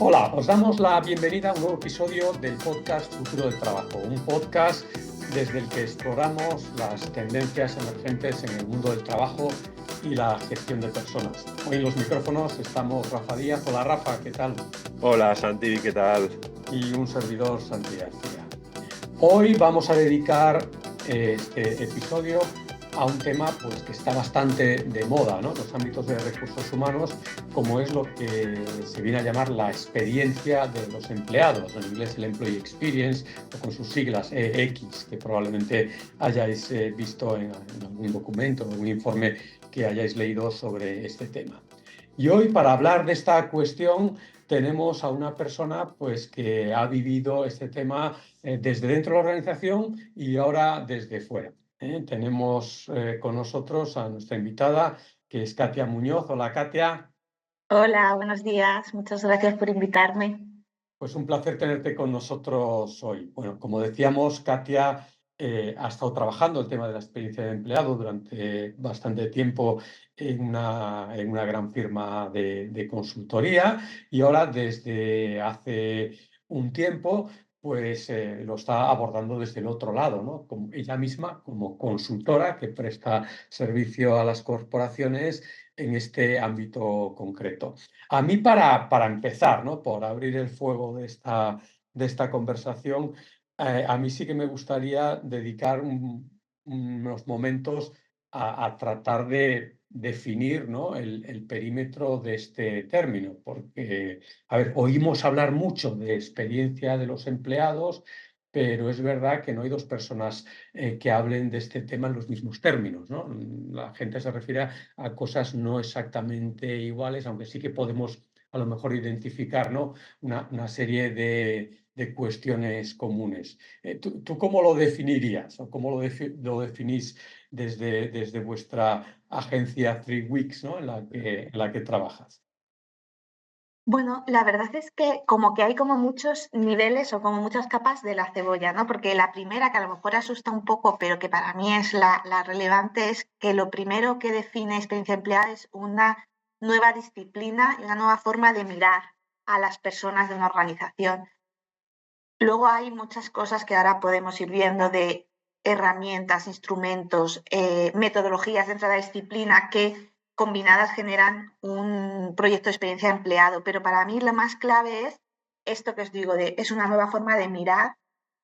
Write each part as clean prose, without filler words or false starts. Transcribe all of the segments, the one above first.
Hola, os damos la bienvenida a un nuevo episodio del podcast Futuro del Trabajo, un podcast desde el que exploramos las tendencias emergentes en el mundo del trabajo y la gestión de personas. Hoy en los micrófonos estamos Rafa Díaz. Hola Rafa, ¿qué tal? Hola Santi, ¿qué tal? Y un servidor, Santi García. Hoy vamos a dedicar este episodio a un tema pues, que está bastante de moda, ¿no? Los ámbitos de recursos humanos, como es lo que se viene a llamar la experiencia de los empleados, en inglés el Employee Experience, o con sus siglas EX, que probablemente hayáis visto en algún documento, en algún informe que hayáis leído sobre este tema. Y hoy, para hablar de esta cuestión, tenemos a una persona pues, que ha vivido este tema desde dentro de la organización y ahora desde fuera. Tenemos con nosotros a nuestra invitada, que es Katia Muñoz. Hola, Katia. Hola, buenos días. Muchas gracias por invitarme. Pues un placer tenerte con nosotros hoy. Bueno, como decíamos, Katia ha estado trabajando el tema de la experiencia de empleado durante bastante tiempo en una gran firma de consultoría y ahora desde hace un tiempo pues lo está abordando desde el otro lado, ¿no? Como ella misma como consultora que presta servicio a las corporaciones en este ámbito concreto. A mí para empezar, ¿no? Por abrir el fuego de esta conversación, a mí sí que me gustaría dedicar unos momentos a tratar de definir, ¿no? El perímetro de este término, porque, a ver, oímos hablar mucho de experiencia de los empleados, pero es verdad que no hay dos personas que hablen de este tema en los mismos términos, ¿no? La gente se refiere a cosas no exactamente iguales, aunque sí que podemos a lo mejor identificar, ¿no? Una serie de cuestiones comunes. ¿Tú cómo lo definirías o cómo lo definís desde vuestra agencia 3 Weeks, ¿no? En la que trabajas? Bueno, la verdad es que como que hay como muchos niveles o como muchas capas de la cebolla, ¿no? Porque la primera, que a lo mejor asusta un poco, pero que para mí es la relevante, es que lo primero que define experiencia empleada es una nueva disciplina y una nueva forma de mirar a las personas de una organización. Luego hay muchas cosas que ahora podemos ir viendo de herramientas, instrumentos, metodologías dentro de la disciplina que combinadas generan un proyecto de experiencia de empleado. Pero para mí lo más clave es esto que os digo, es una nueva forma de mirar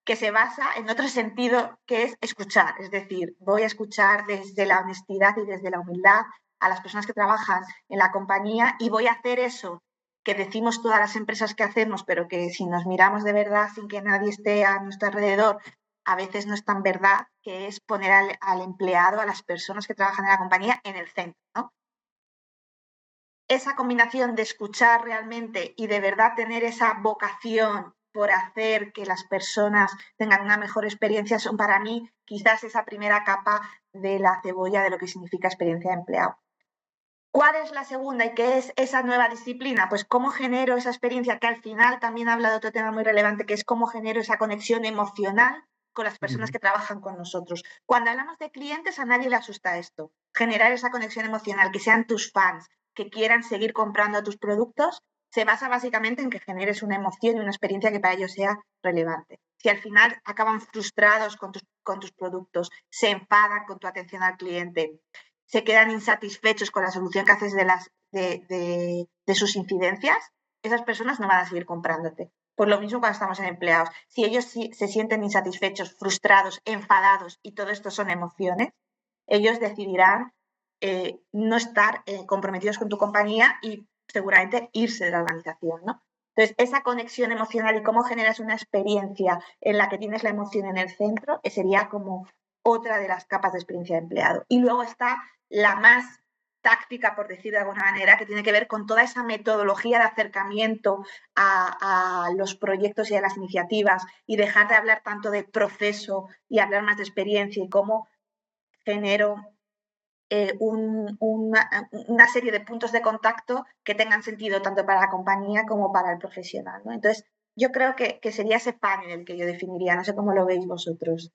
que se basa en otro sentido que es escuchar. Es decir, voy a escuchar desde la honestidad y desde la humildad a las personas que trabajan en la compañía y voy a hacer eso que decimos todas las empresas que hacemos, pero que si nos miramos de verdad sin que nadie esté a nuestro alrededor, a veces no es tan verdad, que es poner al empleado, a las personas que trabajan en la compañía, en el centro, ¿no? Esa combinación de escuchar realmente y de verdad tener esa vocación por hacer que las personas tengan una mejor experiencia son para mí quizás esa primera capa de la cebolla de lo que significa experiencia de empleado. ¿Cuál es la segunda y qué es esa nueva disciplina? Pues cómo genero esa experiencia, que al final también habla de otro tema muy relevante, que es cómo genero esa conexión emocional con las personas que trabajan con nosotros. Cuando hablamos de clientes, a nadie le asusta esto. Generar esa conexión emocional, que sean tus fans, que quieran seguir comprando tus productos, se basa básicamente en que generes una emoción y una experiencia que para ellos sea relevante. Si al final acaban frustrados con tus productos, se enfadan con tu atención al cliente, se quedan insatisfechos con la solución que haces de sus incidencias, esas personas no van a seguir comprándote. Por lo mismo cuando estamos en empleados. Si ellos se sienten insatisfechos, frustrados, enfadados y todo esto son emociones, ellos decidirán no estar comprometidos con tu compañía y seguramente irse de la organización, ¿no? Entonces, esa conexión emocional y cómo generas una experiencia en la que tienes la emoción en el centro, sería como otra de las capas de experiencia de empleado. Y luego está la más táctica, por decir de alguna manera, que tiene que ver con toda esa metodología de acercamiento a los proyectos y a las iniciativas y dejar de hablar tanto de proceso y hablar más de experiencia y cómo genero una serie de puntos de contacto que tengan sentido tanto para la compañía como para el profesional, ¿no? Entonces, yo creo que sería ese panel el que yo definiría, no sé cómo lo veis vosotros.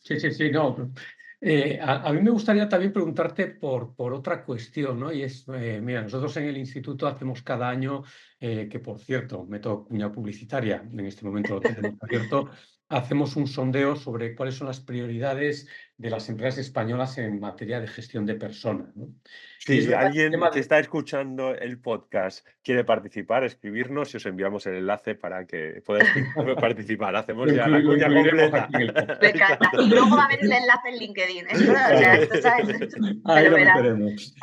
Sí, sí, sí, no. A mí me gustaría también preguntarte por otra cuestión, ¿no? Y es, mira, nosotros en el instituto hacemos cada año, que por cierto, meto cuña publicitaria, en este momento lo tenemos abierto, hacemos un sondeo sobre cuáles son las prioridades de las empresas españolas en materia de gestión de personas, ¿no? Y es Si verdad que el alguien tema que de... está escuchando el podcast quiere participar, escribirnos y os enviamos el enlace para que podáis participar. Hacemos ya la Lo cuña incluiremos completa. aquí en el Me podcast. encanta. Y luego va a haber el enlace en LinkedIn. Esto, o sea, Claro. esto, ¿sabes? Me Ahí lo lo verán. meteremos.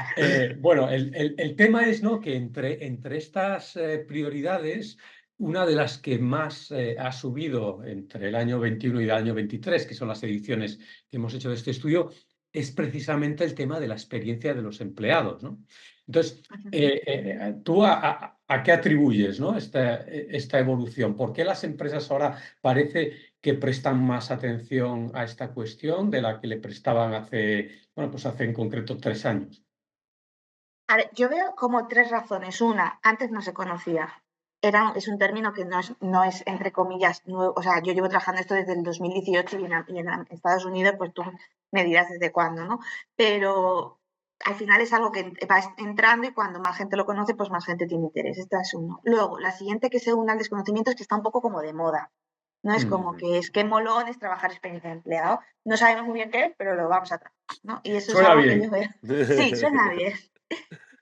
Bueno, el tema es, ¿no?, que entre estas prioridades, una de las que más ha subido entre el año 21 y el año 23, que son las ediciones que hemos hecho de este estudio, es precisamente el tema de la experiencia de los empleados, ¿no? Entonces, ¿tú a qué atribuyes, ¿no?, esta evolución? ¿Por qué las empresas ahora parece que prestan más atención a esta cuestión de la que le prestaban hace en concreto 3 años? A ver, yo veo como tres razones. Una, antes no se conocía. Es un término que no es, entre comillas, nuevo. O sea, yo llevo trabajando esto desde el 2018 y en Estados Unidos, pues tú me dirás desde cuándo, ¿no? Pero al final es algo que va entrando y cuando más gente lo conoce, pues más gente tiene interés. Esta es uno. Luego, la siguiente que se une al desconocimiento es que está un poco como de moda. No es como Ujú. que es que molón es trabajar experiencia de empleado. No sabemos muy bien qué es, pero lo vamos a trabajar, ¿no? Y eso es Suena algo que yo bien. veo. Sí, suena bien.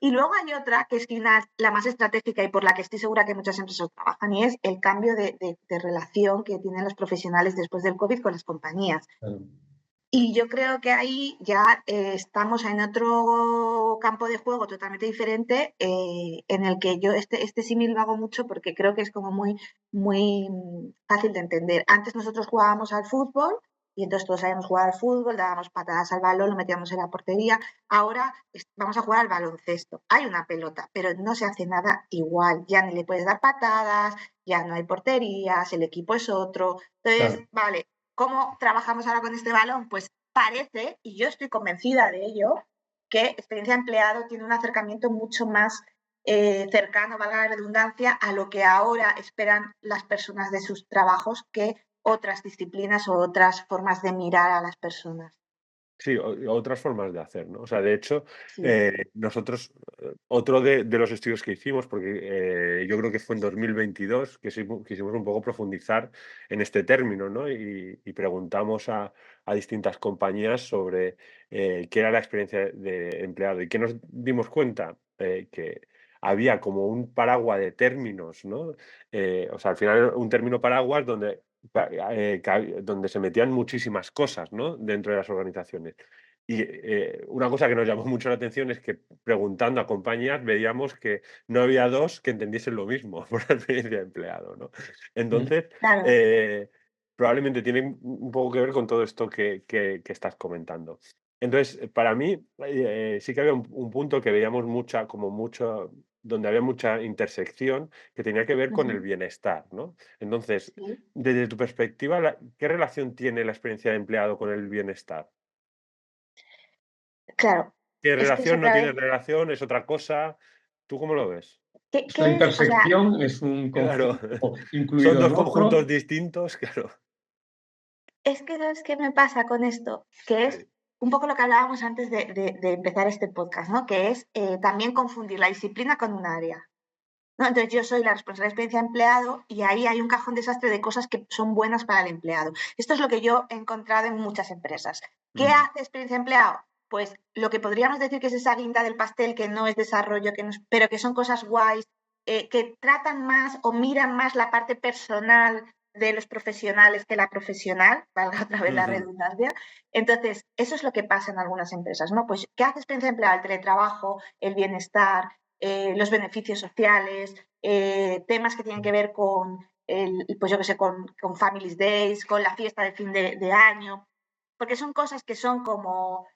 Y luego hay otra que es quizás la más estratégica y por la que estoy segura que muchas empresas trabajan y es el cambio de relación que tienen los profesionales después del COVID con las compañías. Claro. Y yo creo que ahí ya estamos en otro campo de juego totalmente diferente en el que yo este símil lo hago mucho porque creo que es como muy fácil de entender. Antes nosotros jugábamos al fútbol y entonces todos sabíamos jugar al fútbol, dábamos patadas al balón, lo metíamos en la portería. Ahora vamos a jugar al baloncesto. Hay una pelota, pero no se hace nada igual. Ya ni le puedes dar patadas, ya no hay porterías, el equipo es otro. Entonces, Claro. vale, ¿cómo trabajamos ahora con este balón? Pues parece, y yo estoy convencida de ello, que experiencia de empleado tiene un acercamiento mucho más cercano, valga la redundancia, a lo que ahora esperan las personas de sus trabajos que otras disciplinas o otras formas de mirar a las personas. Sí, otras formas de hacer, ¿no? O sea, de hecho, Sí. nosotros, otro de los estudios que hicimos, porque yo creo que fue en 2022, que quisimos un poco profundizar en este término, ¿no? Y preguntamos a distintas compañías sobre qué era la experiencia de empleado. ¿Y qué nos dimos cuenta? Que había como un paraguas de términos, ¿no? O sea, al final un término paraguas donde se metían muchísimas cosas, ¿no?, dentro de las organizaciones. Y una cosa que nos llamó mucho la atención es que preguntando a compañías veíamos que no había dos que entendiesen lo mismo por la experiencia de empleado, ¿no? Mm. Entonces, Claro. eh, probablemente tiene un poco que ver con todo esto que estás comentando. Entonces, para mí, sí que había un punto que veíamos donde había mucha intersección que tenía que ver con el Ujú. bienestar, ¿no? Entonces, Sí, desde tu perspectiva, ¿qué relación tiene la experiencia de empleado con el bienestar? claro. ¿Tiene Es que es relación, no otra tiene vez. relación, es otra cosa? ¿Tú cómo lo ves? Esta ¿Qué es? O sea, intersección es un Claro, concepto son incluido en 2 conjuntos otro. distintos, claro. es que ¿sabes qué me pasa con esto? Que es Sí. un poco lo que hablábamos antes de empezar este podcast, ¿no? Que es también confundir la disciplina con un área. ¿No? Entonces yo soy la responsable de experiencia de empleado y ahí hay un cajón desastre de cosas que son buenas para el empleado. Esto es lo que yo he encontrado en muchas empresas. ¿Qué Mm, hace experiencia de empleado? Pues lo que podríamos decir que es esa guinda del pastel que no es desarrollo, pero que son cosas guays, que tratan más o miran más la parte personal de los profesionales que la profesional, valga otra vez la ujú. redundancia. Entonces, eso es lo que pasa en algunas empresas, ¿no? Pues, ¿qué hace experiencia de empleado? El teletrabajo, el bienestar, los beneficios sociales, temas que tienen que ver con, pues yo que sé, con Families Days, con la fiesta de fin de año, porque son cosas que son como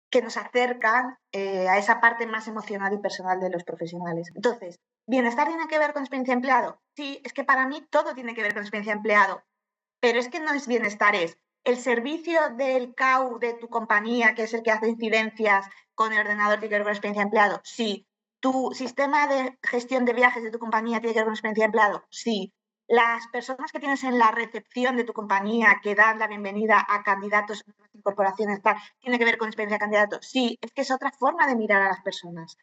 que nos acercan a esa parte más emocional y personal de los profesionales. Entonces, ¿bienestar tiene que ver con experiencia de empleado? Sí, es que para mí todo tiene que ver con experiencia de empleado, pero es que no es bienestar, es el servicio del CAU de tu compañía, que es el que hace incidencias con el ordenador, tiene que ver con experiencia de empleado. Sí. ¿Tu sistema de gestión de viajes de tu compañía tiene que ver con experiencia de empleado? Sí. Las personas que tienes en la recepción de tu compañía que dan la bienvenida a candidatos corporaciones, tal, tiene que ver con experiencia de candidato. Sí, es que es otra forma de mirar a las personas.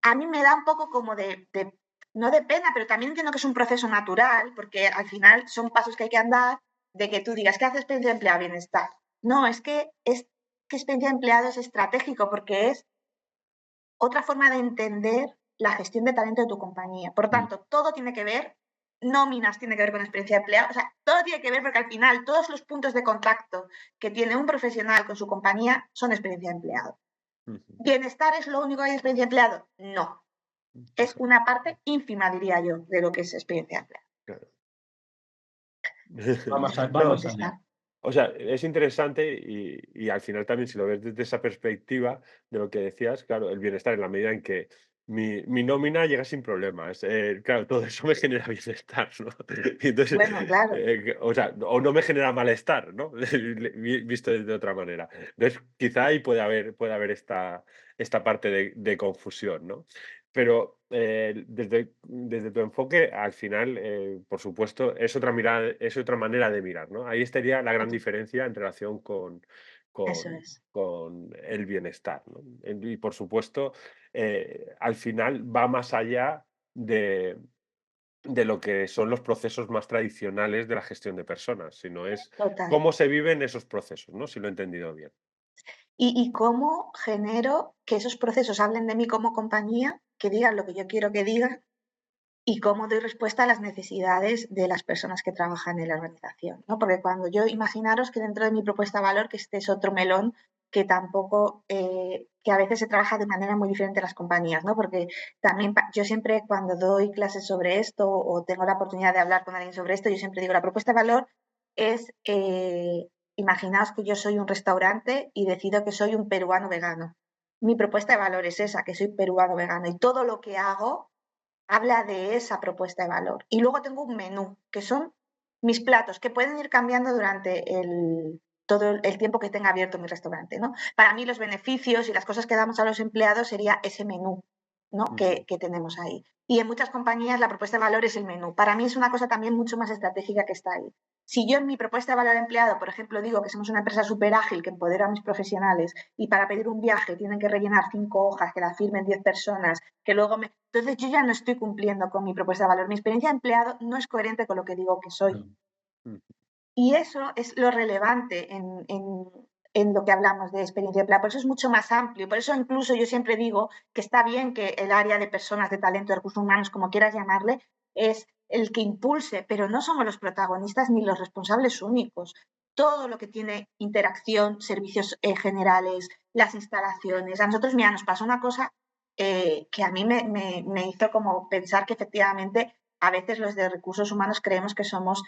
A mí me da un poco como no de pena, pero también entiendo que es un proceso natural, porque al final son pasos que hay que andar, de que tú digas, ¿qué hace experiencia de empleado? Bienestar. No, es que experiencia de empleado es estratégico, porque es otra forma de entender la gestión de talento de tu compañía. Por tanto, todo tiene que ver, nóminas tiene que ver con experiencia de empleado, o sea, todo tiene que ver porque al final todos los puntos de contacto que tiene un profesional con su compañía son experiencia de empleado. ¿Bienestar es lo único que hay de experiencia de empleado? No. Es una parte ínfima, diría yo, de lo que es experiencia de empleado. Claro. Vamos allá. O sea, es interesante y al final también si lo ves desde esa perspectiva de lo que decías, claro, el bienestar en la medida en que mi nómina llega sin problemas. Claro, todo eso me genera bienestar, ¿no? Y entonces, Bueno, claro. o sea, o no me genera malestar, ¿no? Visto de otra manera. Entonces, quizá ahí puede haber esta parte de confusión, ¿no? Pero desde tu enfoque, al final, por supuesto, es otra mirada, es otra manera de mirar, ¿no? Ahí estaría la gran diferencia en relación Eso con, es. con el bienestar, ¿no? Y por supuesto, al final va más allá de lo que son los procesos más tradicionales de la gestión de personas, sino es Total. cómo se viven esos procesos, ¿no? Si lo he entendido bien. Y cómo genero que esos procesos hablen de mí como compañía, que digan lo que yo quiero que digan, y cómo doy respuesta a las necesidades de las personas que trabajan en la organización, ¿no? Porque cuando yo, imaginaros que dentro de mi propuesta de valor, que este es otro melón que tampoco, que a veces se trabaja de manera muy diferente en las compañías, ¿no? Porque también yo siempre cuando doy clases sobre esto o tengo la oportunidad de hablar con alguien sobre esto, yo siempre digo, la propuesta de valor es, imaginaos que yo soy un restaurante y decido que soy un peruano vegano. Mi propuesta de valor es esa, que soy peruano vegano y todo lo que hago habla de esa propuesta de valor. Y luego tengo un menú, que son mis platos, que pueden ir cambiando durante todo el tiempo que tenga abierto mi restaurante, ¿no? Para mí los beneficios y las cosas que damos a los empleados sería ese menú, ¿no? Que tenemos ahí. Y en muchas compañías la propuesta de valor es el menú. Para mí es una cosa también mucho más estratégica que está ahí. Si yo en mi propuesta de valor empleado, por ejemplo, digo que somos una empresa súper ágil que empodera a mis profesionales y para pedir un viaje tienen que rellenar 5 hojas, que la firmen 10 personas, que luego me... Entonces yo ya no estoy cumpliendo con mi propuesta de valor. Mi experiencia de empleado no es coherente con lo que digo que soy. Y eso es lo relevante en lo que hablamos de experiencia de empleado. Por eso es mucho más amplio. Por eso incluso yo siempre digo que está bien que el área de personas, de talento, de recursos humanos, como quieras llamarle, es el que impulse, pero no somos los protagonistas ni los responsables únicos. Todo lo que tiene interacción, servicios generales, las instalaciones. A nosotros, mira, nos pasó una cosa que a mí me hizo como pensar que efectivamente a veces los de recursos humanos creemos que somos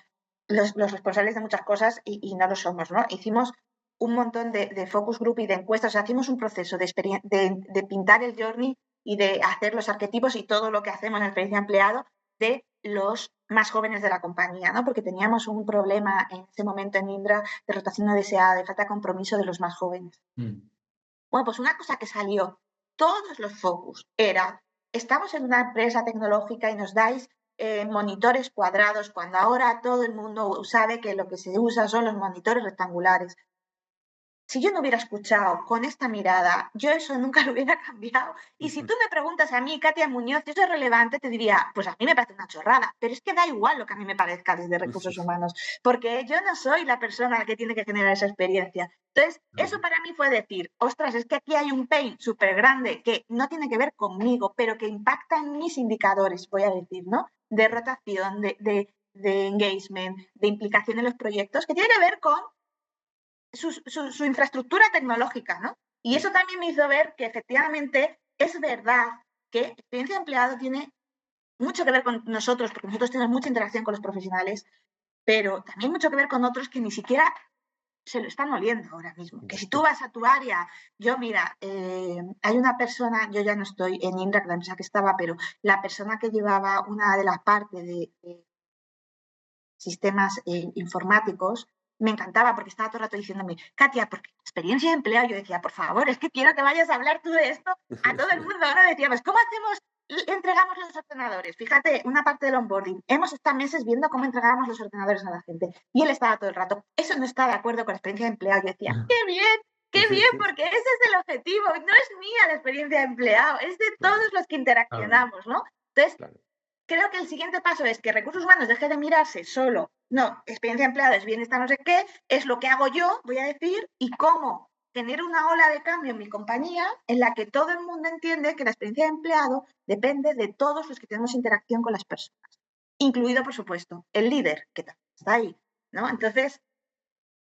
los responsables de muchas cosas y no lo somos, ¿no? Hicimos un montón de focus group y de encuestas, o sea, hacemos un proceso de pintar el journey y de hacer los arquetipos y todo lo que hacemos en la experiencia de empleado de los más jóvenes de la compañía, ¿no? Porque teníamos un problema en ese momento en Indra de rotación no deseada, de falta de compromiso de los más jóvenes. Bueno, pues una cosa que salió, todos los focus, era, estamos en una empresa tecnológica y nos dais monitores cuadrados, cuando ahora todo el mundo sabe que lo que se usa son los monitores rectangulares. Si yo no hubiera escuchado con esta mirada, yo eso nunca lo hubiera cambiado. Y si tú me preguntas a mí, Katia Muñoz, si eso es relevante, te diría, pues a mí me parece una chorrada, pero es que da igual lo que a mí me parezca desde recursos humanos, porque yo no soy la persona que tiene que generar esa experiencia. Entonces, eso para mí fue decir, ostras, es que aquí hay un pain súper grande que no tiene que ver conmigo, pero que impacta en mis indicadores, voy a decir, ¿no? De rotación, de engagement, de implicación en los proyectos, que tiene que ver con su infraestructura tecnológica, ¿no? Y eso también me hizo ver que efectivamente es verdad que experiencia de empleado tiene mucho que ver con nosotros, porque nosotros tenemos mucha interacción con los profesionales, pero también mucho que ver con otros que ni siquiera se lo están oliendo ahora mismo. Que si tú vas a tu área, yo mira, hay una persona, yo ya no estoy en Indra, que la empresa que estaba, pero la persona que llevaba una de las partes de sistemas informáticos, me encantaba porque estaba todo el rato diciéndome, Katia, porque experiencia de empleado, yo decía, por favor, es que quiero que vayas a hablar tú de esto a todo el mundo. Ahora decía, pues, ¿cómo hacemos entregamos los ordenadores. Fíjate, una parte del onboarding. Hemos estado meses viendo cómo entregábamos los ordenadores a la gente. Y él estaba todo el rato. Eso no está de acuerdo con la experiencia de empleado. Yo decía, qué bien, porque ese es el objetivo. No es mía la experiencia de empleado, es de todos los que interaccionamos, ¿no? Entonces, creo que el siguiente paso es que recursos humanos deje de mirarse solo, no, experiencia de empleado es bienestar no sé qué, es lo que hago yo, voy a decir, y cómo tener una ola de cambio en mi compañía en la que todo el mundo entiende que la experiencia de empleado depende de todos los que tenemos interacción con las personas, incluido, por supuesto, el líder, que está ahí, ¿no? Entonces,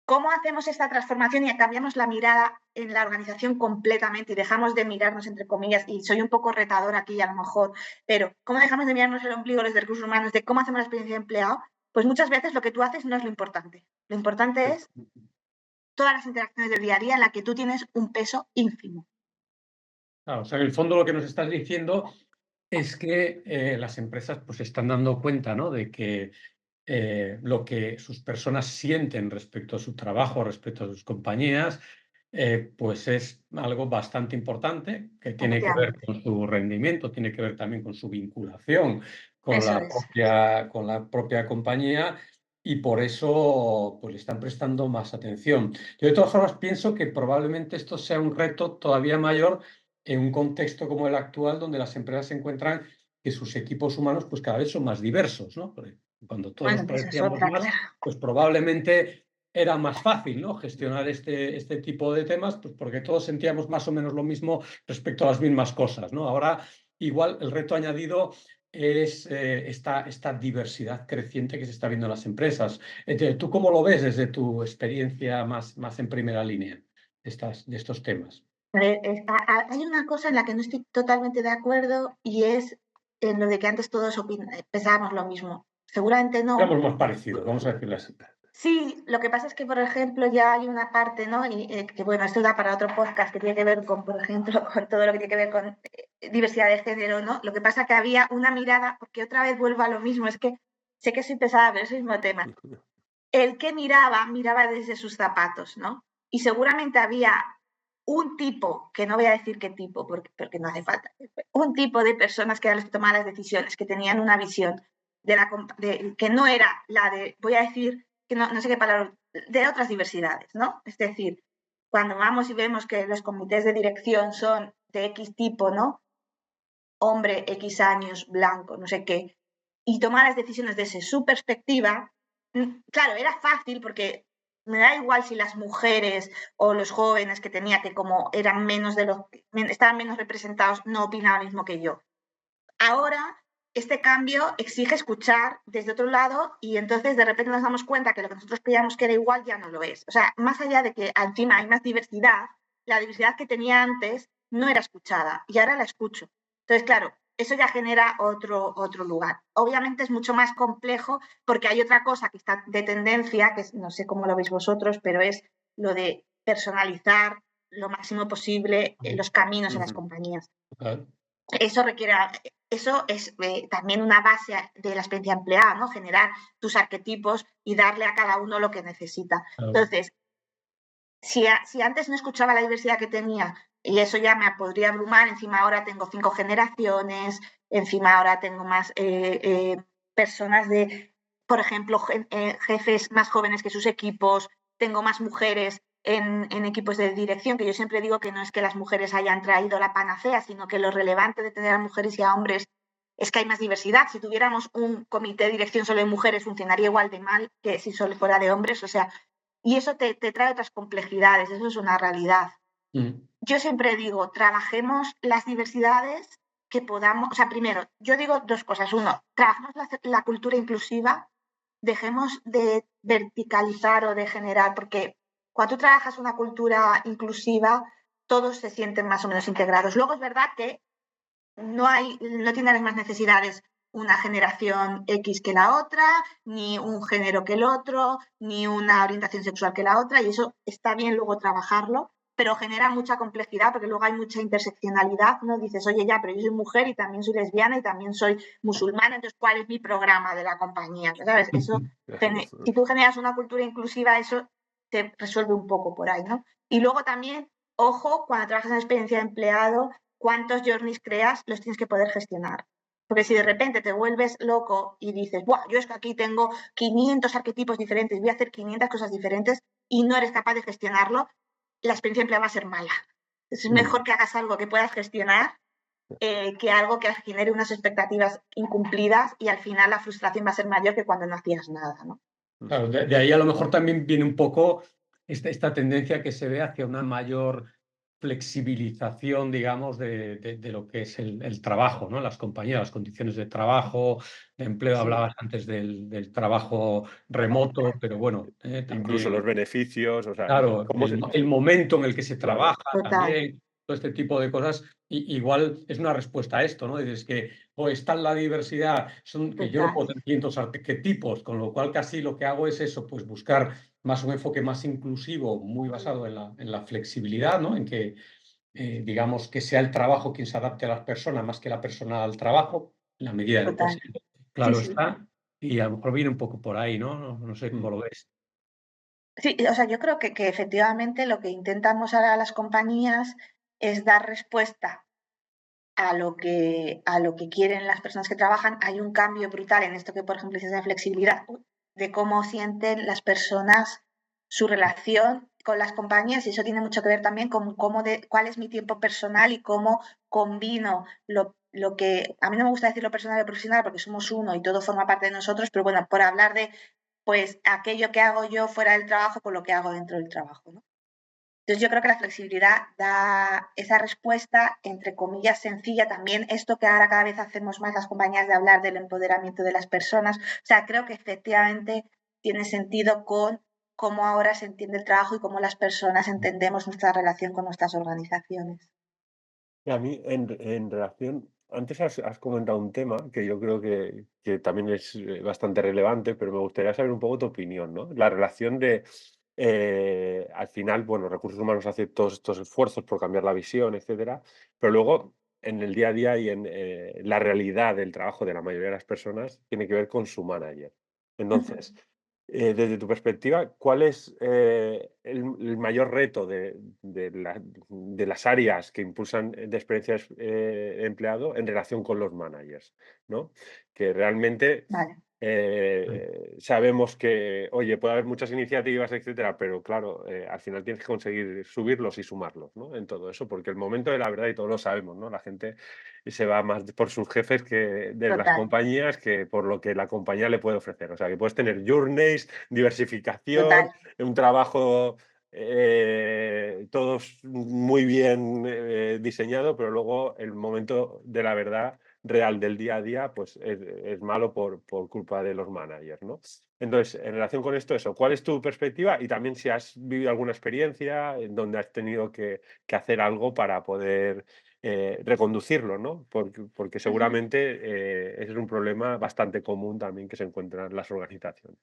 ¿cómo hacemos esta transformación y cambiamos la mirada en la organización completamente y dejamos de mirarnos, entre comillas, y soy un poco retador aquí a lo mejor, pero ¿cómo dejamos de mirarnos el ombligo los de recursos humanos, de cómo hacemos la experiencia de empleado? Pues muchas veces lo que tú haces no es lo importante. Lo importante es todas las interacciones del día a día en las que tú tienes un peso ínfimo. Claro, o sea, en el fondo lo que nos estás diciendo es que las empresas pues se están dando cuenta, ¿no?, de que lo que sus personas sienten respecto a su trabajo, respecto a sus compañías, pues es algo bastante importante, que tiene que ver con su rendimiento, tiene que ver también con su vinculación Eso es. con la propia compañía, y por eso pues le están prestando más atención. Yo de todas formas pienso que probablemente esto sea un reto todavía mayor en un contexto como el actual, donde las empresas se encuentran que sus equipos humanos pues cada vez son más diversos, ¿no? Porque cuando todos nos Esa es parecíamos otra, más, claro. pues probablemente era más fácil, ¿no?, gestionar este tipo de temas, pues porque todos sentíamos más o menos lo mismo respecto a las mismas cosas, ¿no? Ahora, igual, el reto añadido es esta diversidad creciente que se está viendo en las empresas. ¿Tú cómo lo ves desde tu experiencia más en primera línea de estos temas? Hay una cosa en la que no estoy totalmente de acuerdo y es en lo de que antes todos pensábamos lo mismo. Seguramente no. Éramos más parecidos, vamos a decirlo así. Sí, lo que pasa es que, por ejemplo, ya hay una parte, ¿no? Y que, bueno, esto da para otro podcast que tiene que ver con, por ejemplo, con todo lo que tiene que ver con diversidad de género, ¿no? Lo que pasa es que había una mirada, porque otra vez vuelvo a lo mismo, es que sé que soy pesada, pero es el mismo tema. El que miraba desde sus zapatos, ¿no? Y seguramente había un tipo, que no voy a decir qué tipo, porque no hace falta, un tipo de personas que eran las que tomaban las decisiones, que tenían una visión que no era la de, voy a decir, que no sé qué palabra, de otras diversidades, ¿no? Es decir, cuando vamos y vemos que los comités de dirección son de X tipo, ¿no? Hombre, X años, blanco, no sé qué, y tomar las decisiones desde su perspectiva, claro, era fácil porque me da igual si las mujeres o los jóvenes que tenía, que como eran estaban menos representados, no opinaban lo mismo que yo. Ahora, este cambio exige escuchar desde otro lado y entonces de repente nos damos cuenta que lo que nosotros creíamos que era igual ya no lo es. O sea, más allá de que encima hay más diversidad, la diversidad que tenía antes no era escuchada y ahora la escucho. Entonces, claro, eso ya genera otro lugar. Obviamente es mucho más complejo porque hay otra cosa que está de tendencia, que no sé cómo lo veis vosotros, pero es lo de personalizar lo máximo posible los caminos en las compañías. Eso es también una base de la experiencia empleada, ¿no? Generar tus arquetipos y darle a cada uno lo que necesita. Entonces, si antes no escuchaba la diversidad que tenía y eso ya me podría abrumar, encima ahora tengo 5 generaciones, encima ahora tengo más personas por ejemplo, jefes más jóvenes que sus equipos, tengo más mujeres en equipos de dirección, que yo siempre digo que no es que las mujeres hayan traído la panacea, sino que lo relevante de tener a mujeres y a hombres es que hay más diversidad. Si tuviéramos un comité de dirección solo de mujeres, funcionaría igual de mal que si solo fuera de hombres. O sea, y eso te trae otras complejidades, eso es una realidad. Yo siempre digo, trabajemos las diversidades que podamos. O sea, primero, yo digo 2 cosas. Uno, trabajemos la cultura inclusiva, dejemos de verticalizar o de generar, porque cuando tú trabajas una cultura inclusiva, todos se sienten más o menos integrados. Luego es verdad que no tiene las mismas necesidades una generación X que la otra, ni un género que el otro, ni una orientación sexual que la otra, y eso está bien luego trabajarlo, pero genera mucha complejidad porque luego hay mucha interseccionalidad, ¿no? Dices, oye, ya, pero yo soy mujer y también soy lesbiana y también soy musulmana, entonces, ¿cuál es mi programa de la compañía? ¿Sabes? Eso, si tú generas una cultura inclusiva, eso te resuelve un poco por ahí, ¿no? Y luego también, ojo, cuando trabajas en experiencia de empleado, cuántos journeys creas, los tienes que poder gestionar. Porque si de repente te vuelves loco y dices, ¡buah! Yo es que aquí tengo 500 arquetipos diferentes, voy a hacer 500 cosas diferentes y no eres capaz de gestionarlo, la experiencia empleada va a ser mala. Es mejor que hagas algo que puedas gestionar que algo que genere unas expectativas incumplidas y al final la frustración va a ser mayor que cuando no hacías nada, ¿no? Claro, de ahí a lo mejor también viene un poco esta tendencia que se ve hacia una mayor flexibilización, digamos, de lo que es el trabajo, ¿no? Las compañías, las condiciones de trabajo, de empleo. Sí. Hablabas antes del trabajo remoto, pero bueno, Incluso los también, beneficios, o sea, claro, cómo se... el momento en el que se Claro. trabaja Total. también, todo este tipo de cosas, igual es una respuesta a esto, ¿no? Dices que o está en la diversidad, que yo no Total. puedo tener 500 arquetipos, con lo cual casi lo que hago es eso, pues buscar más un enfoque más inclusivo, muy basado en la flexibilidad, ¿no? En que, digamos, que sea el trabajo quien se adapte a las personas más que la persona al trabajo, en la medida de lo Total. posible. Sí, Claro sí. está, y a lo mejor viene un poco por ahí, ¿no? No sé cómo lo ves. Sí, o sea, yo creo que efectivamente lo que intentamos ahora las compañías es dar respuesta a lo que quieren las personas que trabajan. Hay un cambio brutal en esto que, por ejemplo, es esa flexibilidad de cómo sienten las personas su relación con las compañías, y eso tiene mucho que ver también con cuál es mi tiempo personal y cómo combino lo que, a mí no me gusta decir lo personal y lo profesional porque somos uno y todo forma parte de nosotros, pero bueno, por hablar de pues aquello que hago yo fuera del trabajo con lo que hago dentro del trabajo, ¿no? Entonces yo creo que la flexibilidad da esa respuesta, entre comillas, sencilla. También esto que ahora cada vez hacemos más las compañías de hablar del empoderamiento de las personas. O sea, creo que efectivamente tiene sentido con cómo ahora se entiende el trabajo y cómo las personas entendemos nuestra relación con nuestras organizaciones. A mí, en relación, antes has comentado un tema que yo creo que también es bastante relevante, pero me gustaría saber un poco tu opinión, ¿no? La relación de, al final, bueno, recursos humanos hace todos estos esfuerzos por cambiar la visión, etcétera, pero luego en el día a día y en la realidad del trabajo de la mayoría de las personas tiene que ver con su manager. Entonces, desde tu perspectiva, ¿cuál es el mayor reto de las áreas que impulsan de experiencias de empleado en relación con los managers, ¿no? Que realmente Vale. sabemos que, oye, puede haber muchas iniciativas, etcétera, pero claro, al final tienes que conseguir subirlos y sumarlos, ¿no? En todo eso, porque el momento de la verdad, y todos lo sabemos, ¿no? La gente se va más por sus jefes que de las Total, compañías que por lo que la compañía le puede ofrecer. O sea, que puedes tener journeys, diversificación, total. un trabajo todos muy bien diseñado, pero luego el momento de la verdad real del día a día, pues es malo por culpa de los managers, ¿no? Entonces, en relación con esto, eso, ¿cuál es tu perspectiva? Y también si has vivido alguna experiencia en donde has tenido que hacer algo para poder reconducirlo, ¿no? Porque Ujú. seguramente es un problema bastante común también que se encuentra en las organizaciones.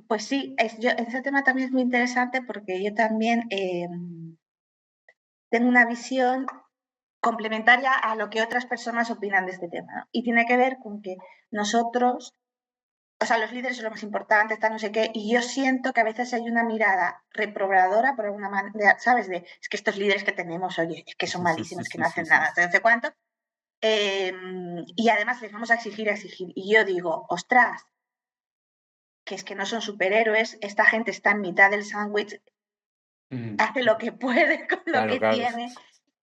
Pues sí, ese tema también es muy interesante porque yo también tengo una visión complementaria a lo que otras personas opinan de este tema, ¿no? Y tiene que ver con que nosotros, o sea, los líderes son lo más importante, está no sé qué, y yo siento que a veces hay una mirada reprobadora por alguna manera, ¿sabes? Es que estos líderes que tenemos, oye, es que son malísimos, que no hacen nada, no sé cuánto. Y además les vamos a exigir, Y yo digo, ostras, que es que no son superhéroes, esta gente está en mitad del sándwich, hace lo que puede con lo Claro, que claro. tiene.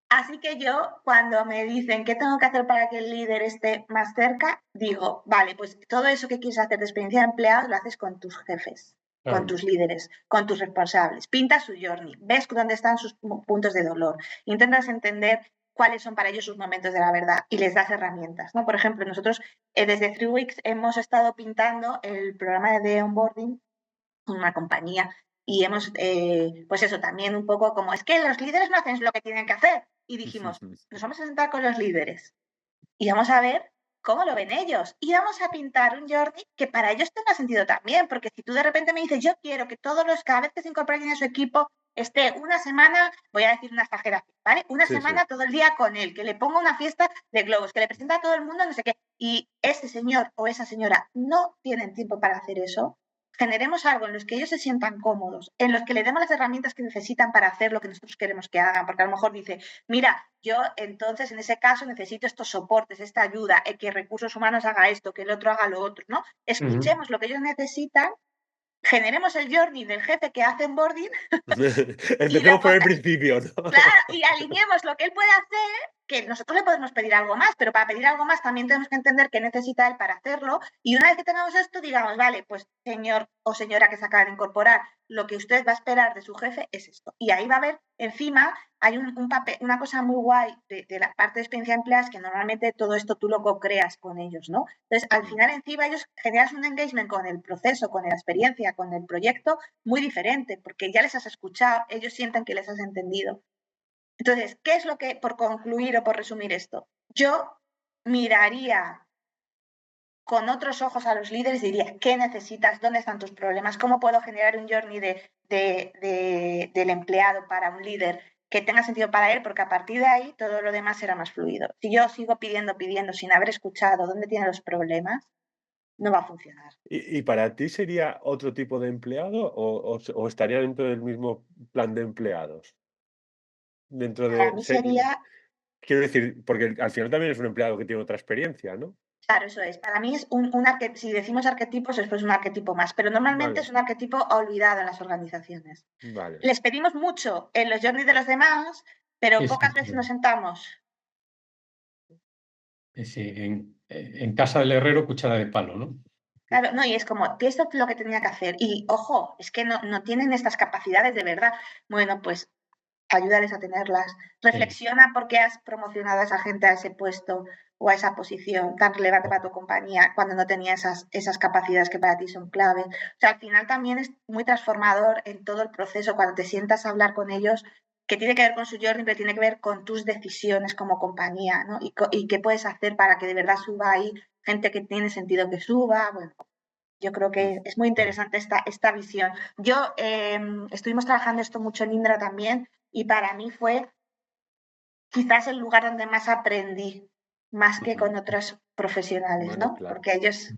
Así que yo, cuando me dicen qué tengo que hacer para que el líder esté más cerca, digo, vale, pues todo eso que quieres hacer de experiencia de empleado lo haces con tus jefes, con tus líderes, con tus responsables. Pintas su journey, ves dónde están sus puntos de dolor, intentas entender cuáles son para ellos sus momentos de la verdad y les das herramientas, ¿no? Por ejemplo, nosotros desde 3 Weeks hemos estado pintando el programa de onboarding con una compañía y hemos, pues eso, también un poco como, es que los líderes no hacen lo que tienen que hacer. Y dijimos, nos vamos a sentar con los líderes y vamos a ver cómo lo ven ellos. Y vamos a pintar un journey que para ellos tenga sentido también, porque si tú de repente me dices, yo quiero que cada vez que se incorporen a su equipo, esté una semana, voy a decir una exageración, ¿vale? Una Sí, sí. semana todo el día con él, que le ponga una fiesta de globos, que le presenta a todo el mundo, no sé qué. Y ese señor o esa señora no tienen tiempo para hacer eso, generemos algo en los que ellos se sientan cómodos, en los que le demos las herramientas que necesitan para hacer lo que nosotros queremos que hagan, porque a lo mejor dice, mira, yo entonces en ese caso necesito estos soportes, esta ayuda, que recursos humanos haga esto, que el otro haga lo otro, ¿no? Escuchemos lo que ellos necesitan, generemos el journey del jefe que hace onboarding y Empecemos por el principio, ¿no? claro, y alineemos lo que él puede hacer, que nosotros le podemos pedir algo más, pero para pedir algo más también tenemos que entender qué necesita él para hacerlo. Y una vez que tengamos esto, digamos, vale, pues señor o señora que se acaba de incorporar, lo que usted va a esperar de su jefe es esto. Y ahí va a haber, encima, hay un papel, una cosa muy guay de la parte de experiencia de empleados, que normalmente todo esto tú lo co-creas con ellos, ¿no? Entonces, al final, encima, ellos generas un engagement con el proceso, con la experiencia, con el proyecto, muy diferente, porque ya les has escuchado, ellos sienten que les has entendido. Entonces, ¿qué es lo que, por concluir o por resumir esto? Yo miraría con otros ojos a los líderes y diría, ¿qué necesitas? ¿Dónde están tus problemas? ¿Cómo puedo generar un journey del empleado para un líder que tenga sentido para él? Porque a partir de ahí todo lo demás será más fluido. Si yo sigo pidiendo sin haber escuchado dónde tienen los problemas, no va a funcionar. ¿Y para ti sería otro tipo de empleado o estaría dentro del mismo plan de empleados? Dentro Para de mí sería quiero decir, porque al final también es un empleado que tiene otra experiencia, ¿no? Claro, eso es. Para mí es un arquetipo, si decimos arquetipos, después un arquetipo más, pero normalmente Vale, es un arquetipo olvidado en las organizaciones. vale. Les pedimos mucho en los journeys de los demás, pero Sí, sí, pocas veces nos sentamos. sí, en casa del herrero, cuchara de palo, ¿no? Claro, no, y es como, que esto es lo que tenía que hacer. Y ojo, es que no tienen estas capacidades de verdad. Bueno, pues ayudarles a tenerlas. Sí. Reflexiona por qué has promocionado a esa gente a ese puesto o a esa posición tan relevante para tu compañía cuando no tenía esas capacidades que para ti son clave. O sea, al final también es muy transformador en todo el proceso cuando te sientas a hablar con ellos, que tiene que ver con su journey, pero tiene que ver con tus decisiones como compañía, ¿no? Y qué puedes hacer para que de verdad suba ahí gente que tiene sentido que suba. Bueno, yo creo Mm, que es muy interesante esta visión. Yo estuvimos trabajando esto mucho en Indra también y para mí fue quizás el lugar donde más aprendí, más que ujú. con otros profesionales, Bueno, ¿no? claro. Porque ellos,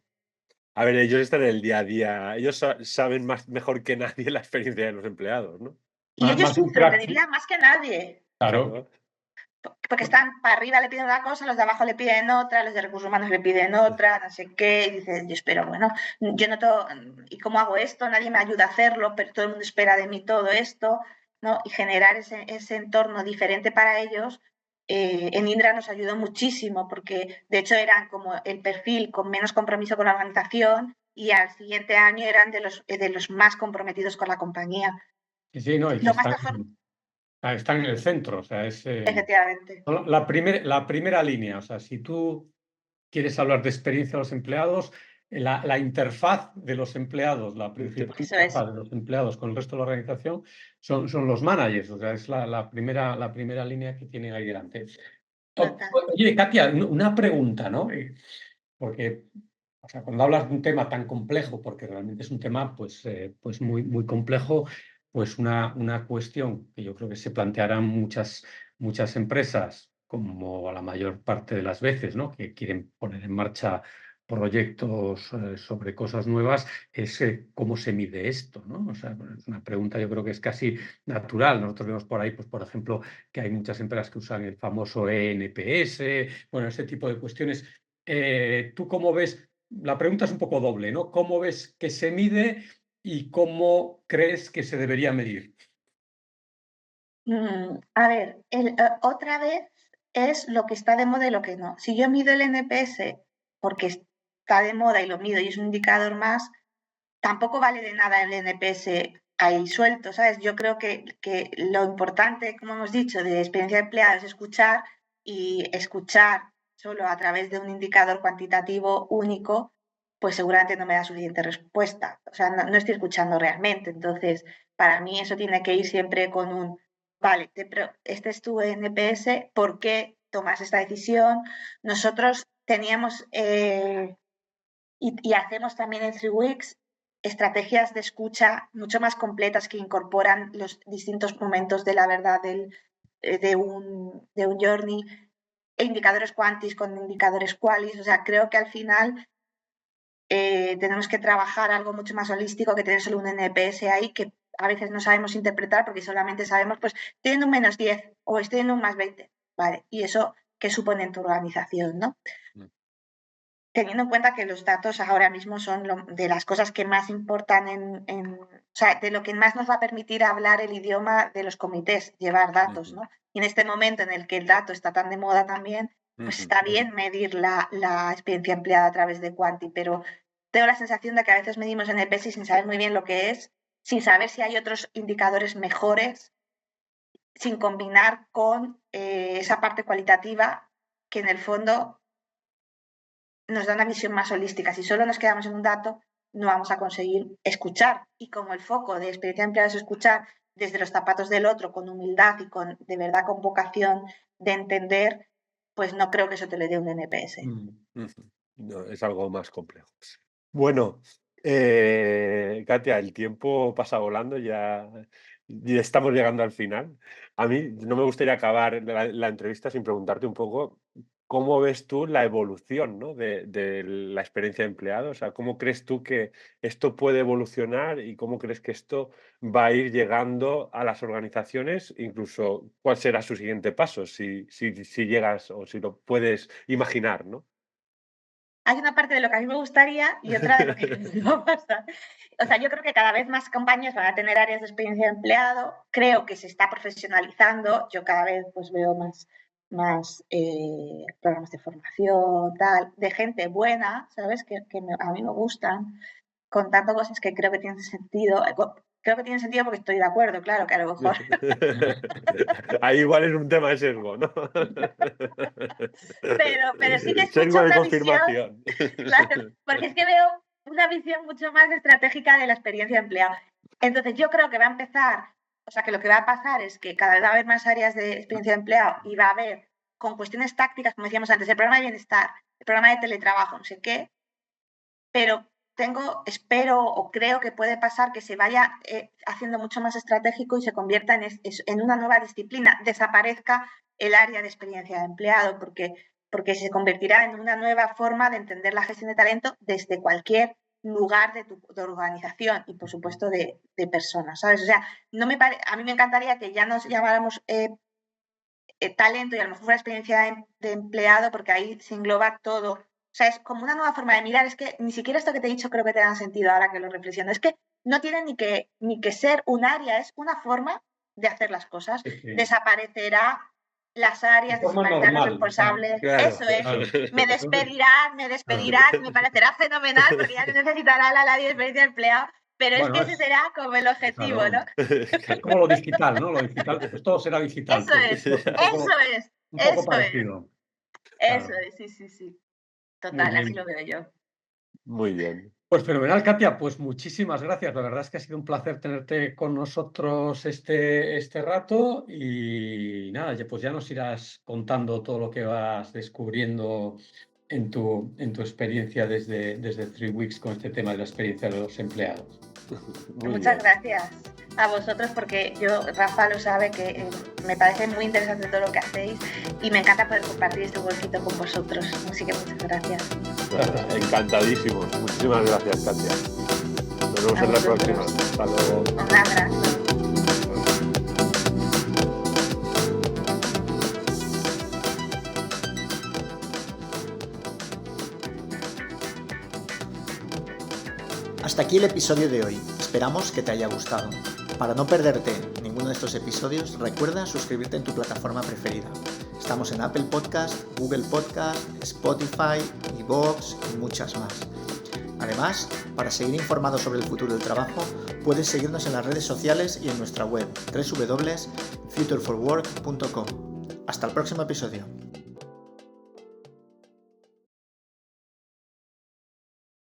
A ver, ellos están en el día a día, ellos saben mejor que nadie la experiencia de los empleados, ¿no? y ellos Más sufren, te interacción. diría, más que nadie, Claro. Claro. porque están para arriba le piden una cosa, los de abajo le piden otra, los de recursos humanos le piden otra, no sé qué, y dices, yo espero, bueno, yo noto, ¿y cómo hago esto? Nadie me ayuda a hacerlo, pero todo el mundo espera de mí todo esto, ¿no? Y generar ese entorno diferente para ellos. En Indra nos ayudó muchísimo porque de hecho eran como el perfil con menos compromiso con la organización y al siguiente año eran de los más comprometidos con la compañía. Sí, sí, no, y que Lo más están, transform están en el centro, o sea, es efectivamente. la primera línea. O sea, si tú quieres hablar de experiencia de los empleados, la interfaz de los empleados, la principal Eso es. interfaz de los empleados con el resto de la organización son los managers, o sea, es la primera línea que tienen ahí delante. Total. Oye, Katia, una pregunta, ¿no? Porque, o sea, cuando hablas de un tema tan complejo, porque realmente es un tema pues muy, muy complejo, pues una cuestión que yo creo que se plantearán muchas empresas, como la mayor parte de las veces, ¿no? Que quieren poner en marcha proyectos sobre cosas nuevas, es cómo se mide esto, ¿no? O sea, es una pregunta yo creo que es casi natural. Nosotros vemos por ahí, pues por ejemplo, que hay muchas empresas que usan el famoso ENPS, bueno, ese tipo de cuestiones. ¿Tú cómo ves? La pregunta es un poco doble, ¿no? ¿Cómo ves que se mide y cómo crees que se debería medir? A ver, otra vez es lo que está de moda y lo que no. Si yo mido el NPS porque está de moda y lo mido y es un indicador más, tampoco vale de nada el NPS ahí suelto, ¿sabes? Yo creo que lo importante, como hemos dicho, de experiencia de empleado es escuchar y escuchar solo a través de un indicador cuantitativo único, pues seguramente no me da suficiente respuesta. O sea, no estoy escuchando realmente. Entonces, para mí eso tiene que ir siempre con un, vale, este es tu NPS, ¿por qué tomas esta decisión? Nosotros teníamos y hacemos también en 3 Weeks estrategias de escucha mucho más completas que incorporan los distintos momentos de la verdad de un journey, e indicadores quantis con indicadores qualis. O sea, creo que al final tenemos que trabajar algo mucho más holístico que tener solo un NPS ahí que a veces no sabemos interpretar porque solamente sabemos, pues estoy en un -10 o estoy en un +20, ¿vale? Y eso, ¿qué supone en tu organización, no? Teniendo en cuenta que los datos ahora mismo son de las cosas que más importan o sea, de lo que más nos va a permitir hablar el idioma de los comités, llevar datos, ¿no? Y en este momento en el que el dato está tan de moda también, pues está bien medir la experiencia empleada a través de Quanti, pero tengo la sensación de que a veces medimos en el PESI sin saber muy bien lo que es, sin saber si hay otros indicadores mejores, sin combinar con esa parte cualitativa que en el fondo nos da una visión más holística. Si solo nos quedamos en un dato, no vamos a conseguir escuchar. Y como el foco de experiencia empleada es escuchar desde los zapatos del otro, con humildad y de verdad con vocación de entender, pues no creo que eso te le dé un NPS. No, es algo más complejo. Bueno, Katia, el tiempo pasa volando, ya estamos llegando al final. A mí no me gustaría acabar la entrevista sin preguntarte un poco cómo ves tú la evolución, ¿no? de la experiencia de empleado. O sea, ¿cómo crees tú que esto puede evolucionar y cómo crees que esto va a ir llegando a las organizaciones? Incluso, ¿cuál será su siguiente paso? Si llegas o si lo puedes imaginar, ¿no? Hay una parte de lo que a mí me gustaría y otra de lo que no va a pasar. O sea, yo creo que cada vez más compañías van a tener áreas de experiencia de empleado. Creo que se está profesionalizando. Yo cada vez pues veo más programas de formación, tal, de gente buena, ¿sabes? Que a mí me gustan, contando cosas que creo que tienen sentido. Creo que tiene sentido porque estoy de acuerdo, claro, que a lo mejor. Ahí igual es un tema de sesgo, ¿no? Pero sí que escucho Sesgo de una confirmación. visión, claro, porque es que veo una visión mucho más estratégica de la experiencia de empleado. Entonces yo creo que va a empezar, o sea, que lo que va a pasar es que cada vez va a haber más áreas de experiencia de empleado y va a haber, con cuestiones tácticas, como decíamos antes, el programa de bienestar, el programa de teletrabajo, no sé qué, pero espero o creo que puede pasar que se vaya haciendo mucho más estratégico y se convierta en una nueva disciplina, desaparezca el área de experiencia de empleado, porque se convertirá en una nueva forma de entender la gestión de talento desde cualquier lugar de tu organización y, por supuesto, de personas, ¿sabes? O sea, a mí me encantaría que ya nos llamáramos talento y a lo mejor una experiencia de empleado, porque ahí se engloba todo. O sea, es como una nueva forma de mirar. Es que ni siquiera esto que te he dicho creo que te da sentido ahora que lo reflexiono. Es que no tiene ni que ser un área, es una forma de hacer las cosas. Sí. Desaparecerá las áreas, desaparecerán los responsables. Claro, eso es. claro. Me despedirán y me parecerá fenomenal porque ya no necesitará la de experiencia de empleado. Pero Bueno, es que ese será como el objetivo, claro. ¿no? Es como lo digital, ¿no? Lo digital, pues todo será digital. Eso es, Un poco parecido. Eso Claro. es, sí. Total, así lo veo yo. Muy bien. Pues fenomenal, Katia, pues muchísimas gracias. La verdad es que ha sido un placer tenerte con nosotros este rato y nada, pues ya nos irás contando todo lo que vas descubriendo en tu experiencia desde 3 Weeks con este tema de la experiencia de los empleados. Muchas gracias a vosotros porque Rafa lo sabe, que me parece muy interesante todo lo que hacéis y me encanta poder compartir este huequito con vosotros. Así que muchas gracias. Encantadísimo. Muchísimas gracias, Katia. Nos vemos en la próxima. Hasta luego. Un abrazo. Hasta aquí el episodio de hoy. Esperamos que te haya gustado. Para no perderte ninguno de estos episodios, recuerda suscribirte en tu plataforma preferida. Estamos en Apple Podcast, Google Podcast, Spotify, iVoox y muchas más. Además, para seguir informado sobre el futuro del trabajo, puedes seguirnos en las redes sociales y en nuestra web www.futureforwork.com. Hasta el próximo episodio.